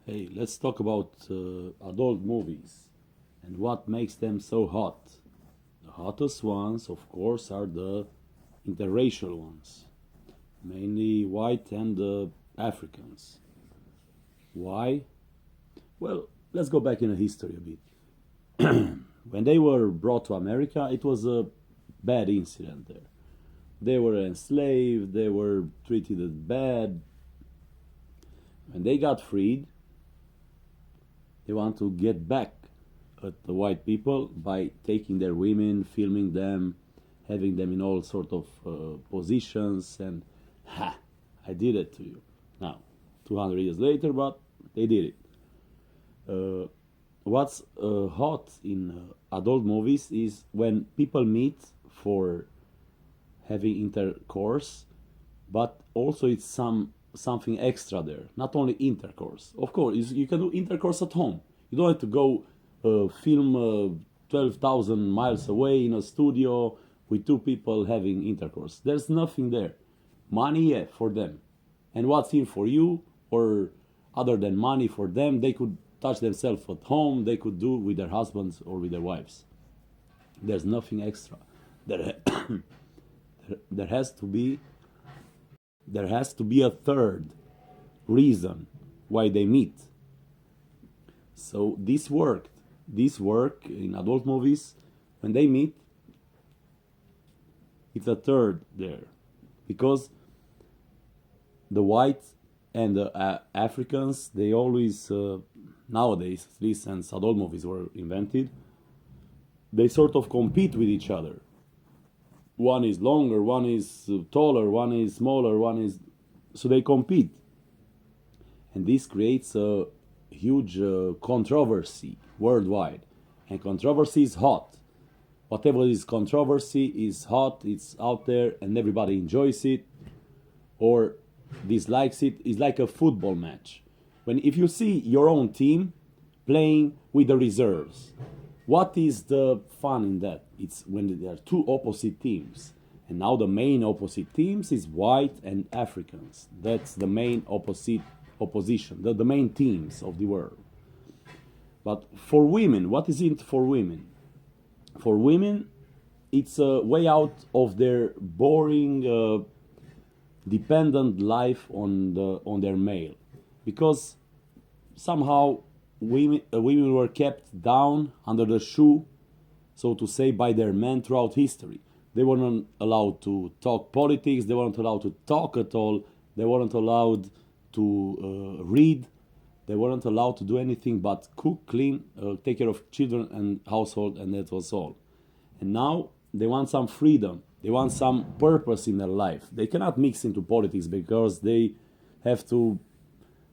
Hey, let's talk about adult movies and what makes them so hot. The hottest ones, of course, are the interracial ones, mainly white and Africans. Why? Well, let's go back in the history a bit. When they were brought to America, it was a bad incident there. They were enslaved, they were treated as bad. When they got freed, they want to get back at the white people by taking their women, filming them, having them in all sort of positions, and ha, I did it to you. Now, 200 years later, but they did it. Uh, what's hot in adult movies is when people meet for having intercourse, but also it's something extra there. Not only intercourse. Of course, you can do intercourse at home. You don't have to go film 12,000 miles away in a studio with two people having intercourse. There's nothing there. Money, yeah, for them. And what's in for you, or other than money for them, they could touch themselves at home, they could do with their husbands or with their wives. There's nothing extra. There, there has to be there has to be a third reason why they meet. So this worked. This work in adult movies when they meet. It's a third there, because the whites and the Africans, they always nowadays, at least since adult movies were invented, they sort of compete with each other. One is longer, one is taller, one is smaller, one is, so they compete, and this creates a huge controversy worldwide, and controversy is hot. Whatever is controversy is hot, it's out there, and everybody enjoys it or dislikes it. It's like a football match. When if you see your own team playing with the reserves, what is the fun in that? It's when there are two opposite teams. And now the main opposite teams is white and Africans. That's the main opposition, the main teams of the world. But for women, what is it for women? For women, it's a way out of their boring, dependent life on their male, because somehow women were kept down under the shoe, so to say, by their men throughout history. They weren't allowed to talk politics. They weren't allowed to talk at all. They weren't allowed to read. They weren't allowed to do anything but cook, clean, take care of children and household, and that was all. And now they want some freedom. They want some purpose in their life. They cannot mix into politics because they have to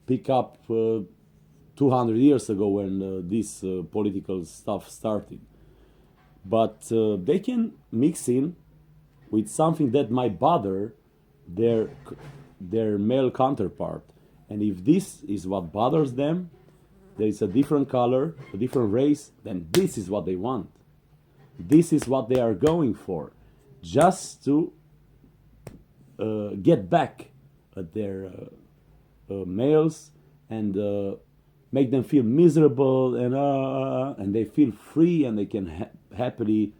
pick up 200 years ago when this political stuff started. But they can mix in with something that might bother their male counterpart. And if this is what bothers them, there is a different color, a different race, then this is what they want. This is what they are going for, just to get back at their males and make them feel miserable, and they feel free, and they can happily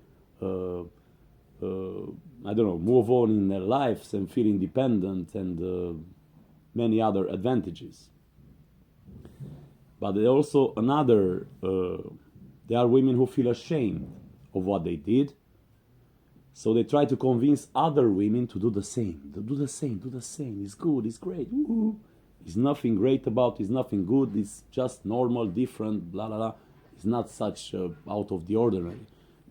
I don't know, move on in their lives and feel independent and many other advantages. But there are also another. There are women who feel ashamed of what they did, so they try to convince other women to do the same. To do the same, do the same. It's good. It's great. Woo-hoo. It's nothing great about it. It's nothing good. It's just normal, different, blah, blah, blah. It's not such out of the ordinary.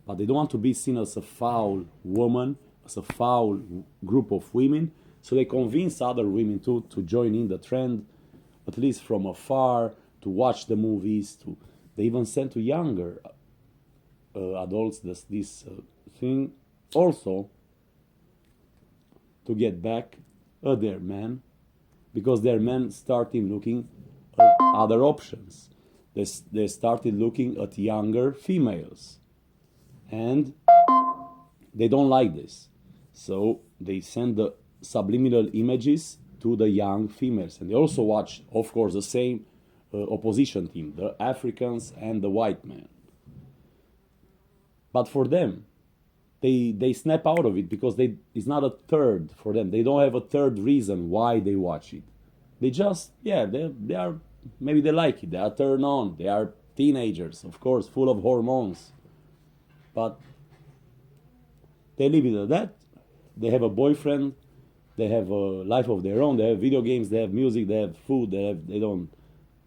But they don't want to be seen as a foul woman, as a foul group of women. So they convince other women to join in the trend, at least from afar, to watch the movies. They even send to younger adults this thing, also to get back at their men, because their men started looking at other options. They started looking at younger females, and they don't like this. So they send the subliminal images to the young females, and they also watch, of course, the same opposition team, the Africans and the white man. But for them, they snap out of it because it's not a third for them. They don't have a third reason why they watch it. They just, yeah, they are, maybe they like it. They are turned on. They are teenagers, of course, full of hormones. But they leave it at that. They have a boyfriend. They have a life of their own. They have video games. They have music. They have food. They don't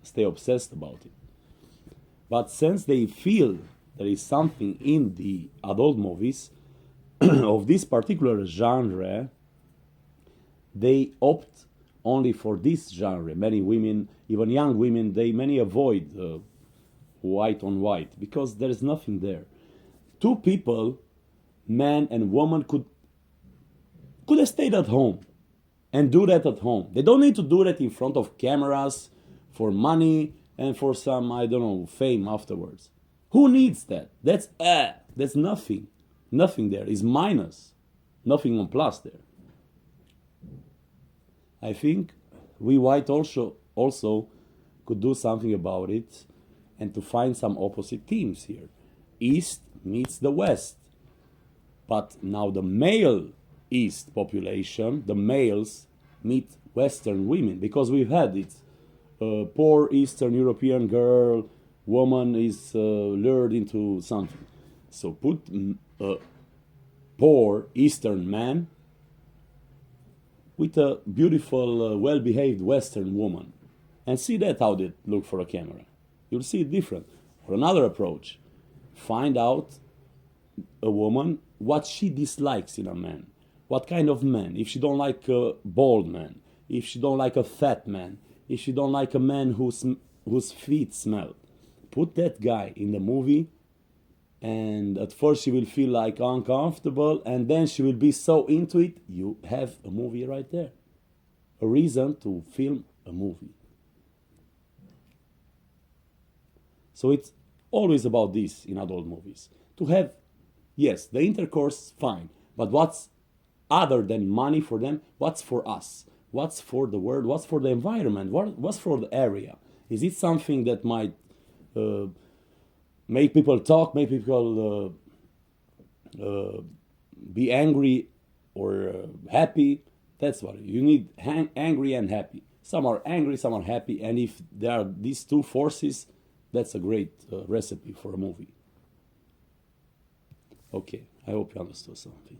stay obsessed about it. But since they feel there is something in the adult movies of this particular genre, they opt only for this genre. Many women, even young women, many avoid white on white because there is nothing there. Two people, man and woman, could have stayed at home and do that at home. They don't need to do that in front of cameras for money and for some, I don't know, fame afterwards. Who needs that? That's nothing. Nothing there is minus. Nothing on plus there. I think we white also could do something about it and to find some opposite teams here. East meets the West. But now the male East population, the males meet Western women because we've had it. Poor Eastern European girl, woman is lured into something. So put a poor Eastern man with a beautiful, well-behaved Western woman and see that how they look for a camera. You'll see it different. Or another approach, find out a woman what she dislikes in a man. What kind of man? If she don't like a bald man, if she don't like a fat man, if she don't like a man whose feet smell, put that guy in the movie, and at first she will feel like uncomfortable, and then she will be so into it. You have a movie right there, a reason to film a movie. So it's always about this in adult movies. To have, yes, the intercourse, fine, but what's other than money for them? What's for us? What's for the world? What's for the environment? What's for the area? Is it something that might make people talk, make people be angry or happy? That's what you need, angry and happy. Some are angry, some are happy, and if there are these two forces, that's a great recipe for a movie. Okay, I hope you understood something.